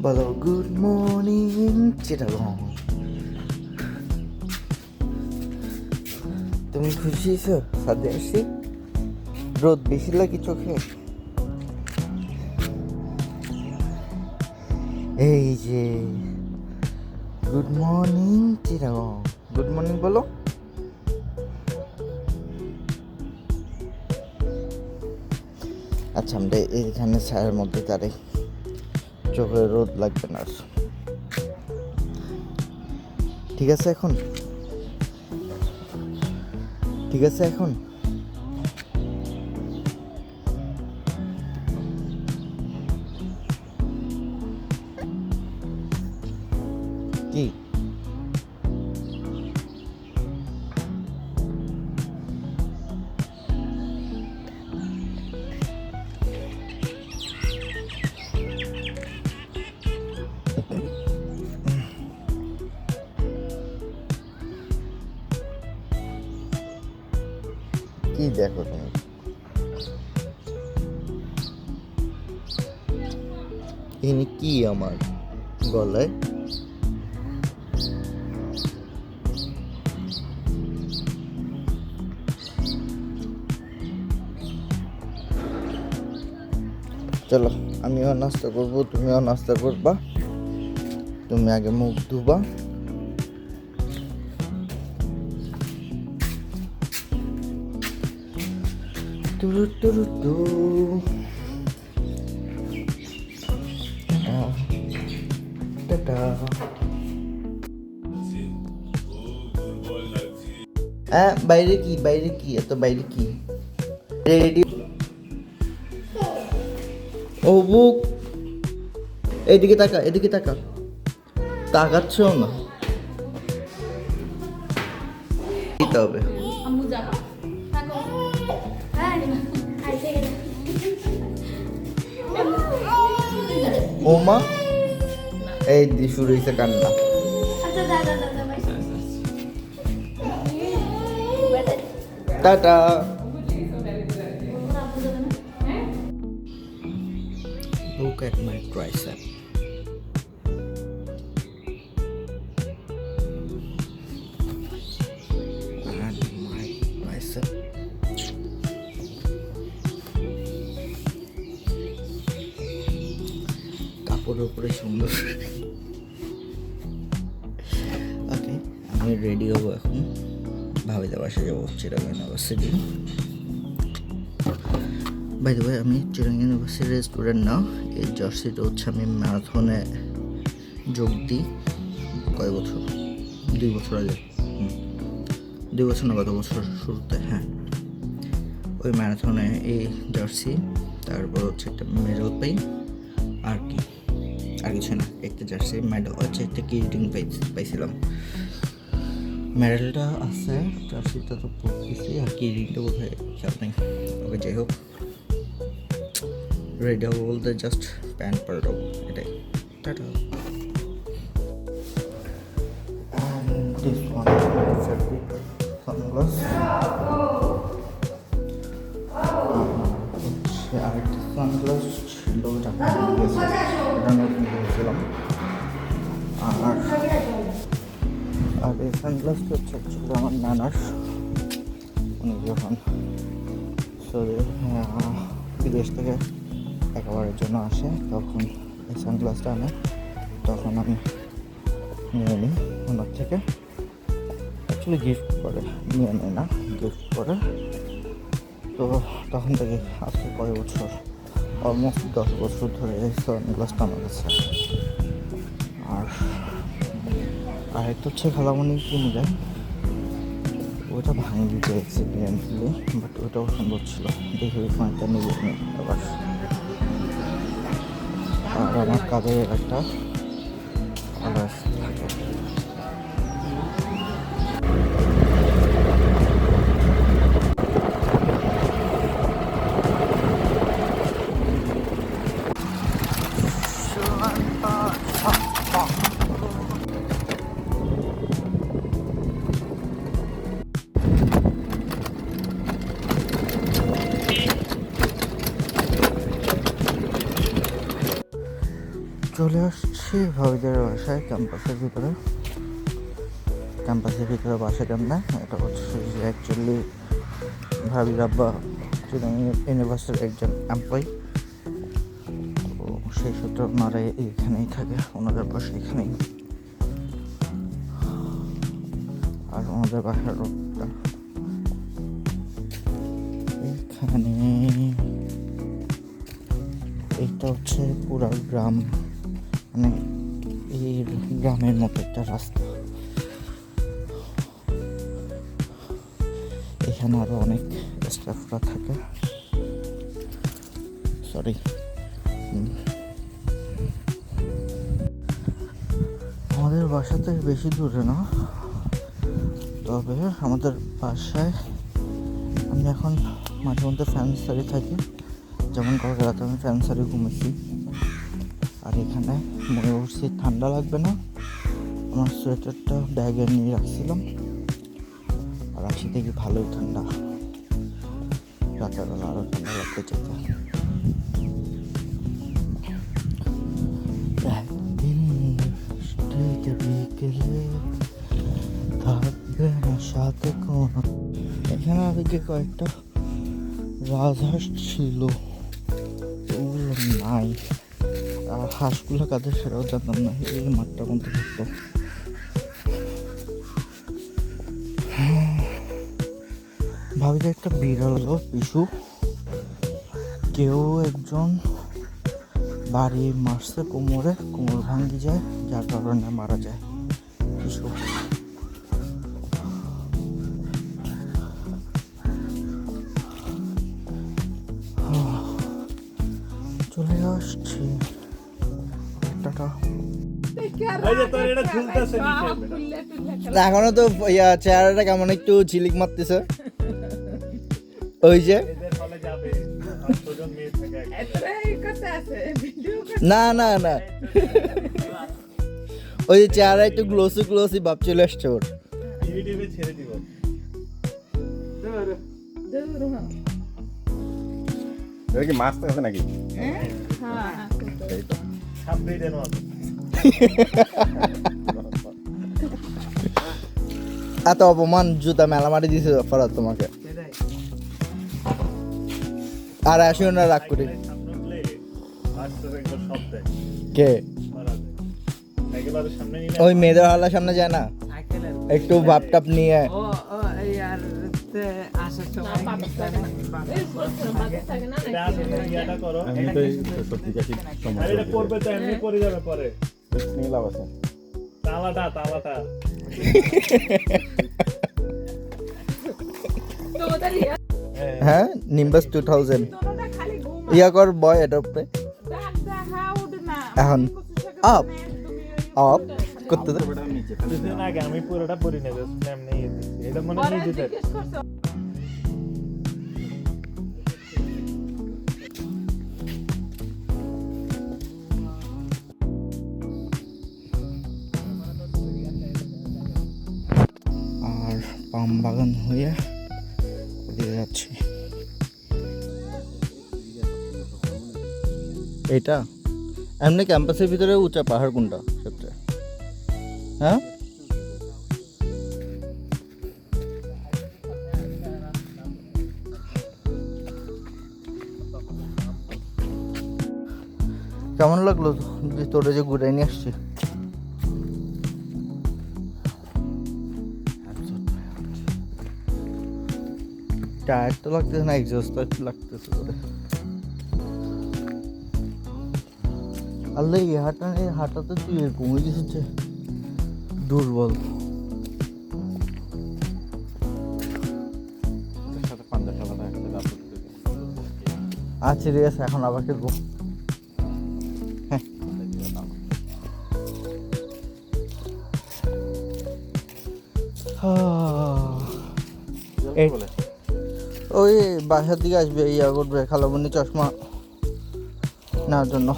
বলো good morning Chittagong. তুমি খুশি হয়েছো সাথে আসি? রোদ বেশি লাগে চোখে? এই যে good morning Chittagong, good morning বলো। আচ্ছা, আমরা এইখানে ছায়ার মধ্যে দাঁড়াই, চোখে রোদ লাগবে না। ঠিক আছে এখন? ঠিক আছে এখন? কি কি দেখো তুমি? এখানে কি আমার গলায়? চলো, আমিও নাস্তা করবো, তুমিও নাস্তা করবা। তুমি আগে মুখ ধুবা। টুরু টুরু টু। টাটা। বাইরে কি, বাইরে কি, এত বাইরে কি? রেডি? ও বুক, এদিকে তাকা, এদিকে তাকা। তাকাচ্ছ না? দিতে হবে। ওমা, এই দি শুরু হয়েছে কান্না। Tata. Look at my tricep. And my bicep. কাপড়ের উপরে সুন্দর। ওকে, আমি রেডি হবো এখন, ভাবিতে বাসা যাবো Chittagong university. By the way, আমি চিটাগং ইউনিভার্সিটির স্টুডেন্ট না। এই জার্সিটা হচ্ছে আমি ম্যারাথনে যোগ দিই কয়েক বছর, 2 বছর আগে। 2 বছর না, গত বছর শুরুতে। হ্যাঁ, ওই ম্যারাথনে এই জার্সি, তারপর হচ্ছে একটা মেডেল পাই। আর কি, আর কিছু না। একটা জার্সি, মেডেল হচ্ছে একটা কিরিটিং পাইছিলাম। মেডেলটা আছে, জার্সিটা তো পড়তেছি, আর কিরিটিংটা বোধহয় খেয়াল নেই। ওকে, যাই হোক, রেডি হবো বলতে জাস্ট প্যান্ট পাল্টাবো, এটাই। Tata. This one is my favorite sunglass. হচ্ছে আরেকটা সানগ্লাস ছিল, এটা নতুন কিনেছিলাম। আর এই সানগ্লাসটা হচ্ছে অ্যাকচুয়ালি আমার নানার। উনি যখন বিদেশ থেকে একেবারের জন্য আসে, তখন এই সানগ্লাসটা আনে, তখন আমি নিয়ে নিই ওনার থেকে। অ্যাকচুয়ালি গিফট করে, নিয়ে নেয় না, গিফট করে। তো তখন থেকে আজকে কয়েক বছর, অলমোস্ট 10 বছর ধরে এই সানগ্লাসটা আমার কাছে। আর আরেকটা হচ্ছে খালামণি কিনে দেয়, ওইটা ভাঙি দিতে এক্সিডেন্টলি, বাট ওইটাও সুন্দর ছিল। দেখে ওই ফোনটা নিয়ে নিই আবার। আর আমার কাঁধে একটা কালার থাকে। চলে আসছি ভাবিদের বাসায় ক্যাম্পাসের ভিতরে। বাসা কেমন, এটা হচ্ছে যে অ্যাকচুয়ালি ভাবির আব্বা ইউনিভার্সিটির একজন এমপ্লয়ি, তো সেই সূত্রে ওনারা এখানেই থাকে, ওনাদের বাসা এখানেই। আর ওনাদের বাসার রোডটা এখানে। এইটা হচ্ছে পুরা গ্রাম, মানে এই গ্রামের মতো একটা রাস্তা। এখানে আরো অনেক স্টাফরা থাকে। সরি, আমাদের বাসা থেকে বেশি দূরে না, তবে আমাদের বাসায় আমি এখন মাঝে মধ্যে ফ্যান সারি থাকি, যেমন কালকে রাতে আমি ফ্যান সারি ঘুমেছি। আর এখানে মনে করছি ঠান্ডা লাগবে না, আমার সোয়েটারটা ব্যাগে নিয়ে রাখছিলাম, আর আসি দেখি ভালোই ঠান্ডা, রাতের বেলা আরও ঠান্ডা লাগতে চাইতে। একদিন বিকেলে থাকবে না সাথে কোনো, এখানে আগে কয়েকটা রাজহাঁস ছিল, ওগুলো নাই। আর হাঁসগুলো কাদের সেটাও জানতাম না, এই মাঠটার মধ্যে থাকতো। ভাবি যে একটা বিড়াল হলো পিছু, কেউ একজন বাড়ি মারছে কোমরে, কোমর ভাঙ্গি যায়, যার কারণে মারা যায় পিছু। চলে আসছি টাটা। এখনো তো চেহারাটা কেমন একটু ঝিলিক মারতেছে, ওই যে না না না, ওই যে চেহারা একটু গ্লোসি ভাব চলে আসছে ওর। কি মাছ আছে নাকি? এত অপমান, জুতা মেলা মারি দিছে ফরাদ তোমাকে। আর আসিও না রাগ করি। কে? ওই মেয়েদের হালার সামনে যায় না, একটু ভাব টাপ নিয়ে। হ্যাঁ, নিম্বাস 2000 ইয়া কর বয় অ্যাডপ্টে এখন আপ আপ করতে দে। আগে আমি পুরোটা পরি না, এমনি এটা মনে হয় নিজেদের। আর পাম বাগান হয়ে ওদিকে যাচ্ছি। এটা এমনি ক্যাম্পাসের ভিতরে উঁচা পাহাড় কোনটা সবচেয়ে? হ্যাঁ, কেমন লাগলো যে তোরে যে ঘুরে নিয়ে আসছি? টায়ার তো লাগতেছে না, এক্সস্ট লাগতেছে তোরে। আল্লাহ, এই হাঁটাতে তুই এরকম হয়ে গেছে দুর্বল। আচ্ছা ঠিক আছে, এখন আবার খেলবো। ওই বাসার দিকে আসবে, ইয়া করবে, খালাবনি চশমা নেওয়ার জন্য।